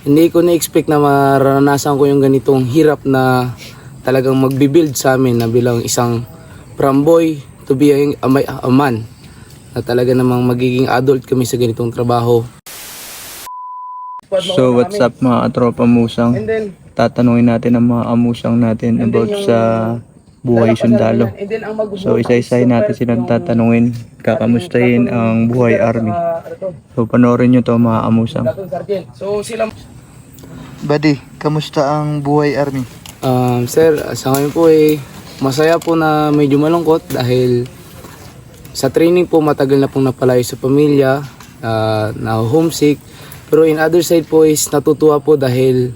Hindi ko na-expect na maranasan ko yung ganitong hirap na talagang magbibuild sa amin na bilang isang from boy to be a man. Na talaga namang magiging adult kami sa ganitong trabaho. So what's up mga tropa musang? Tatanungin natin ang mga amusang natin about sa buhay sundalo. So isa-isahin natin silang tatanungin, kakamustahin ang buhay army. So panoorin nyo to mga amusang. Buddy, kamusta ang buhay army? Sir, sa ngayon po masaya po na medyo malungkot dahil sa training po matagal na pong napalayo sa pamilya, na homesick. Pero in other side po natutuwa po dahil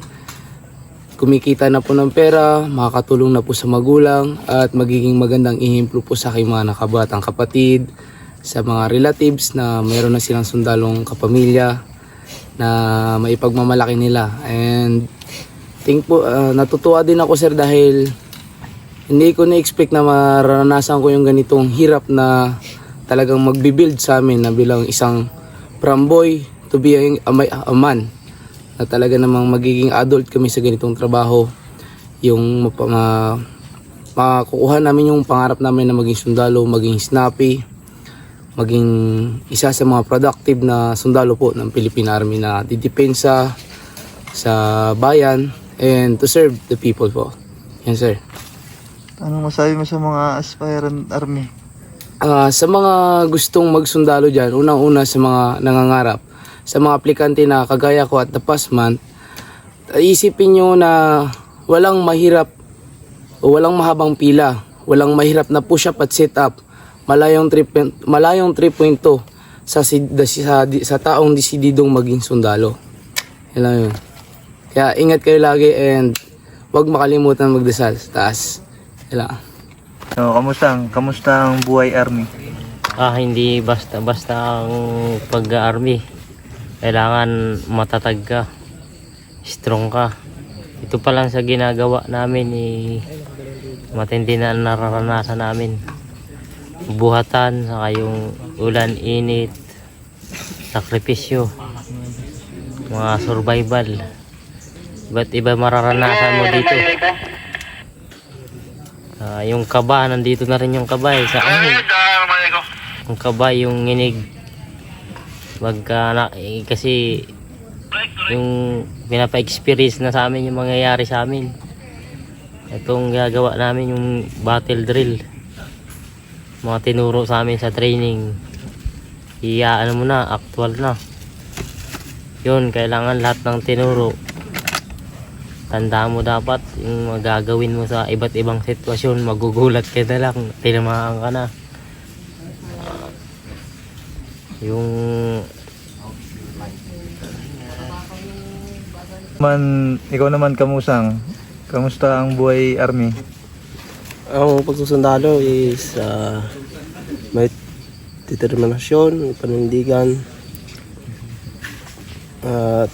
kumikita na po ng pera, makakatulong na po sa magulang at magiging magandang ihemplo po sa aking mga nakabatang kapatid, sa mga relatives na mayroon na silang sundalong kapamilya na maipagmamalaki nila. And natutuwa din ako sir dahil hindi ko na-expect na maranasan ko yung ganitong hirap na talagang magbibuild sa amin na bilang isang from boy to be a man. Na talaga namang magiging adult kami sa ganitong trabaho. Yung makukuha namin yung pangarap namin na maging sundalo, maging snappy, maging isa sa mga productive na sundalo po ng Philippine Army na didepensa sa bayan and to serve the people po. Yan sir. Anong masabi mo sa mga aspirant army? Sa mga gustong magsundalo dyan, unang-una sa mga nangangarap, sa mga aplikante na kagaya ko at the past month, isipin nyo na walang mahirap o walang mahabang pila, walang mahirap na push-up at sit-up, malayong 3.2 sa taong desididong maging sundalo. Yan lang yun. Kaya ingat kayo lagi and huwag makalimutan magdasal sa taas. Yan lang. So, kamusta ang buhay army? Hindi basta-basta ang pag-army. Kailangan matatag ka, strong ka. Ito pa lang sa ginagawa namin matindi na nararanasan namin. Buhatan, saka yung ulan, init, sakripisyo, mga survival. Iba't iba mararanasan mo dito. Yung kaba, nandito na rin yung kaba sa akin. Yung kaba, yung nginig. Kasi yung pinapa-experience na sa amin yung mangyayari sa amin. Itong gagawa namin yung battle drill, mga tinuro sa amin sa training, ano mo na, actual na yun. Kailangan lahat ng tinuro tanda mo dapat yung magagawin mo sa iba't ibang sitwasyon. Magugulat ka na lang, tinamaan ka na. Ikaw naman kamusang, kamusta ang buhay army? Ang pagsusundalo is may determinasyon, may panindigan, at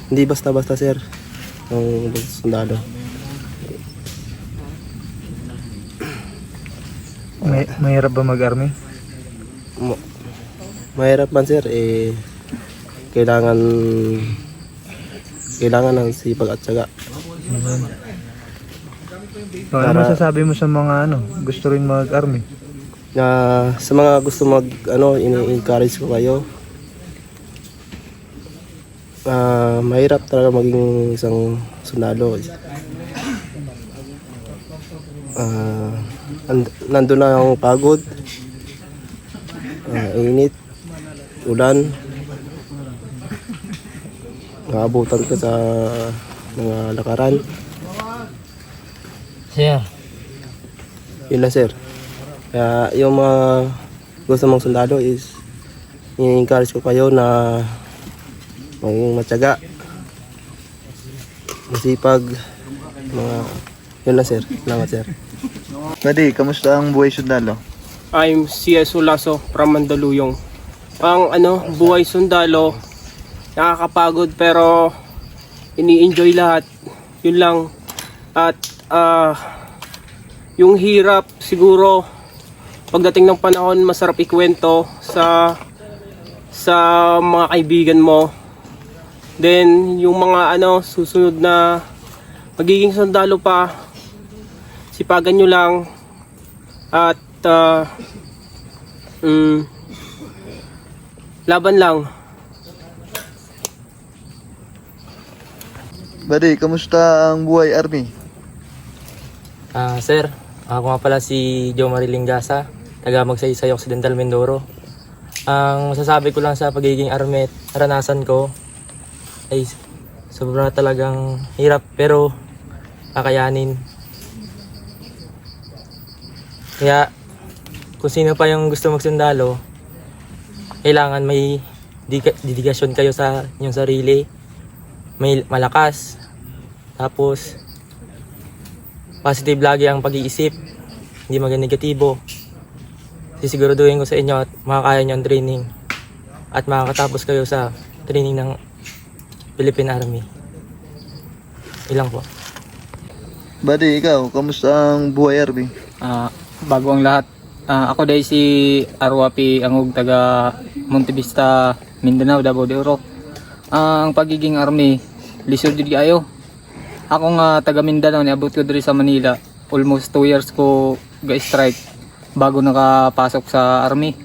hindi basta-basta sir ang pagsusundalo. Mahirap ba mag-army? Mahirap man sir, kailangan ng sipag at syaga. So, ano masasabi mo sa mga gusto rin mag-army? Sa mga gusto ini-encourage ko kayo. Mahirap talaga maging isang sundalo. Nandun na ang pagod, init, ulan, naabutan ka sa mga lakaran. Sir, Yun lang sir. Kaya yung mga gusto mong sundalo is i-encourage ko kayo na maging matyaga, masipag, yun lang sir. Salamat sir. Buddy, kamusta ang buhay sundalo? I'm CS Ulaso from Mandaluyong. Ang buhay sundalo, nakakapagod pero ini-enjoy lahat. Yun lang. At yung hirap siguro pagdating ng panahon masarap ikwento sa mga kaibigan mo Then, yung mga susunod na magiging sundalo pa, sipagan nyo lang at laban lang. Buddy, kamusta ang buhay Army? Sir, ako nga pala si Joe Mariling Gasa, taga Magsaysay Occidental, Mindoro. Ang masasabi ko lang sa pagiging armet, naranasan ko ay sobra talagang hirap pero kakayanin. Kaya kung sino pa yung gusto magsundalo, kailangan may dedikasyon kayo sa inyong sarili, may malakas, tapos positive lagi ang pag-iisip, hindi maging negatibo. Sisiguraduhin ko sa inyo at makakaya nyo ang training at makakatapos kayo sa training ng Philippine Army. Ilang po. Buddy, ikaw, kamusta ang buhay Army? Bago ang lahat, ako dahil si Arwapi Angog, taga Montevista, Mindanao, Davao de Oro. Ang pagiging army, lisod jud kayo. Ako nga taga Mindanao, niabot ko diri sa Manila. Almost 2 years ko ga-strike bago nakapasok sa army.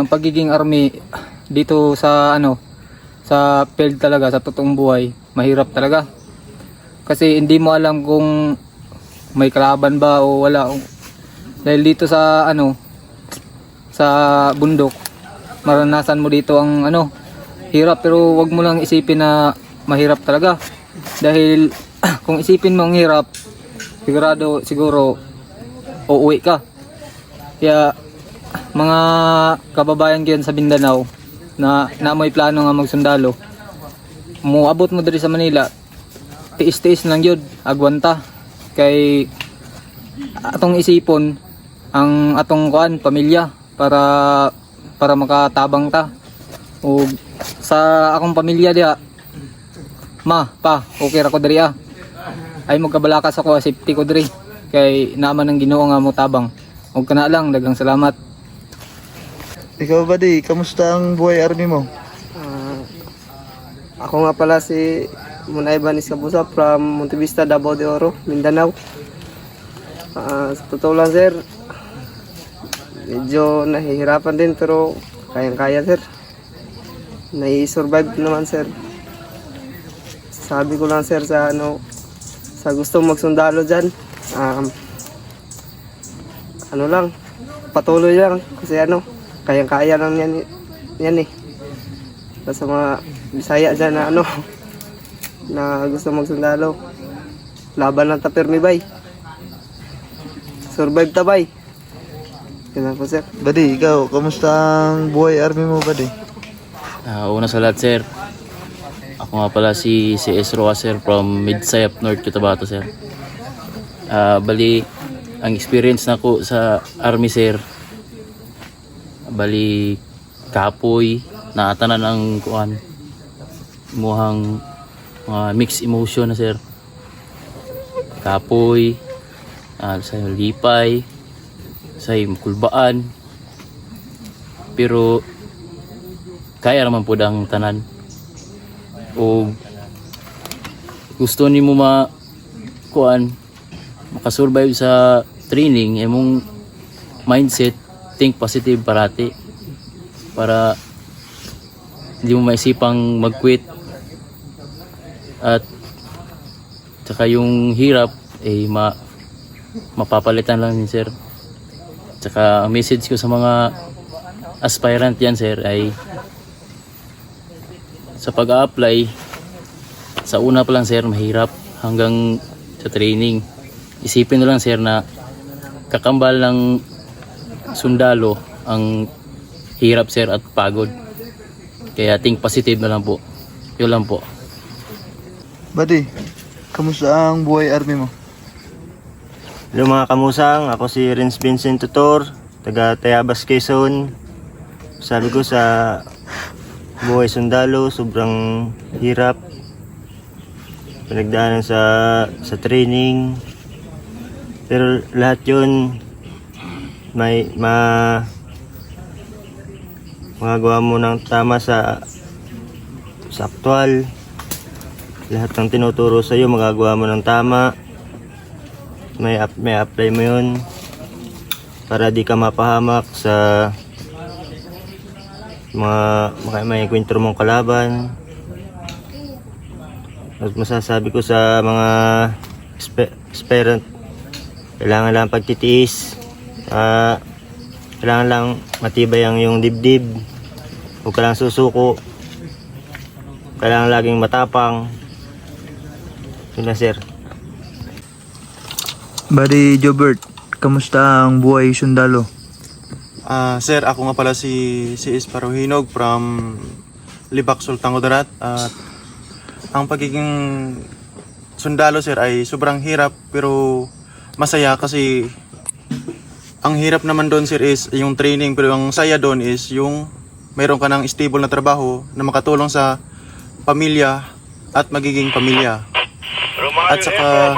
Pagiging army dito sa sa field talaga, sa totoong buhay, mahirap talaga. Kasi hindi mo alam kung may kalaban ba o wala. Dahil dito sa sa bundok, maranasan mo dito ang hirap, pero wag mo lang isipin na mahirap talaga. Dahil kung isipin mo ang hirap, siguro uuwi ka. Kaya mga kababayan ko yan sa Mindanao na may plano nga magsundalo, muabot mo diri sa Manila, tiis-tiis lang yun, agwanta. Kay atong isipon ang atong pamilya para makatabang ta. O sa akong pamilya diha, okay ra ko diri ay magkabalakas ako, safety ko diri. Kay naman ang Ginoo nga mo tabang. Og kana lang, daghang salamat. Ikaw buddy, kamusta ang buhay Army mo? Ako nga pala si Munay Banis Kabusa from Montevista, Davao de Oro, Mindanao. Sa totoo lang sir, medyo nahihirapan din pero kayang-kaya sir. Nai-survive naman sir. Sabi ko lang sir sa sa gustong magsundalo dyan, lang, patuloy lang kasi kayang-kaya lang yan eh. Sa mga Bisaya dyan na na gusto magsundalo, laban lang tapirmi bay, survive tabay. Yan po sir. Buddy, ikaw, kamusta ang buhay Army mo buddy? Una sa lahat sir, ako nga pala si CS Roa sir from Midsayap, North Cotabato sir. Bali, ang experience na ko sa Army sir, bali kapoy, naatanan ang muhang mga mixed emotion na sir. Kapoy, sa lipay, sa kulbaan, pero kaya naman po ang tanan. O gusto ni mo makasurvive sa training, imong mindset, think positive parati para hindi mo maisipang mag-quit. At saka yung hirap mapapalitan lang din sir. Saka ang message ko sa mga aspirant yan sir ay sa pag-a-apply, sa una pa lang sir mahirap hanggang sa training. Isipin nyo lang sir na kakambal ng sundalo ang hirap sir at pagod. Kaya think positive na lang po. Yun lang po. Buddy, kamusta ang buhay Army mo? Hello mga kamusang, ako si Renz Vincent Tutor, taga Tayabas, Quezon. Sabi ko sa buhay sundalo, sobrang hirap. Pinagdaanan sa training. Pero lahat yun magagawa mo ng tama sa tapos aktwal. Lahat ng tinuturo sa iyo magagawa mo ng tama. May apply mo 'yun para di ka mapahamak sa mga may kwentro mong kalaban. At masasabi ko sa mga aspirant, kailangan lang pagtitiis, kailangan lang matibay ang iyong dibdib, huwag ka lang susuko, kailangan laging matapang. Yun na, sir. Buddy Jobert, kamusta ang buhay sundalo? Sir, ako nga pala si Isparohinog from Libak, Sultan Kudarat. At ang pagiging sundalo, sir, ay sobrang hirap pero masaya kasi ang hirap naman doon, sir, is yung training, pero ang saya doon is yung mayroon ka ng stable na trabaho na makatulong sa pamilya at magiging pamilya. At saka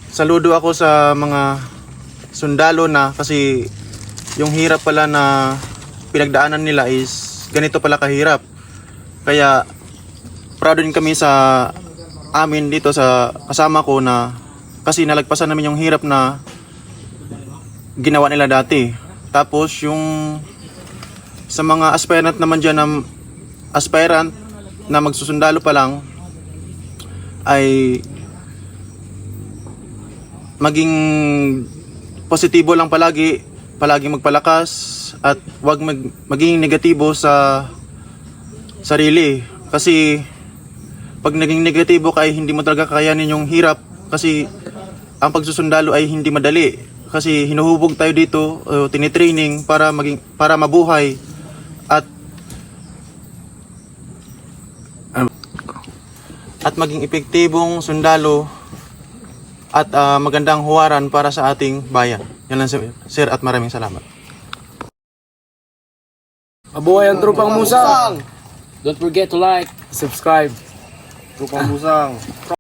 saludo ako sa mga sundalo na kasi yung hirap pala na pinagdaanan nila is ganito pala kahirap. Kaya proud din kami sa amin dito sa kasama ko na kasi nalagpasan namin yung hirap na ginawa nila dati. Tapos yung sa mga aspirant naman dyan na aspirant na magsusundalo pa lang ay maging positibo lang palagi magpalakas at wag maging negatibo sa sarili kasi pag naging negatibo ka ay hindi mo talaga kakayanin yung hirap kasi ang pagsusundalo ay hindi madali kasi hinuhubog tayo dito, tinitraining para mabuhay at maging epektibong sundalo at magandang huwaran para sa ating bayan. Yan lang, sir, at maraming salamat. Mabuhay ang Tropang Musang! Don't forget to like, Subscribe. Trupang Musang.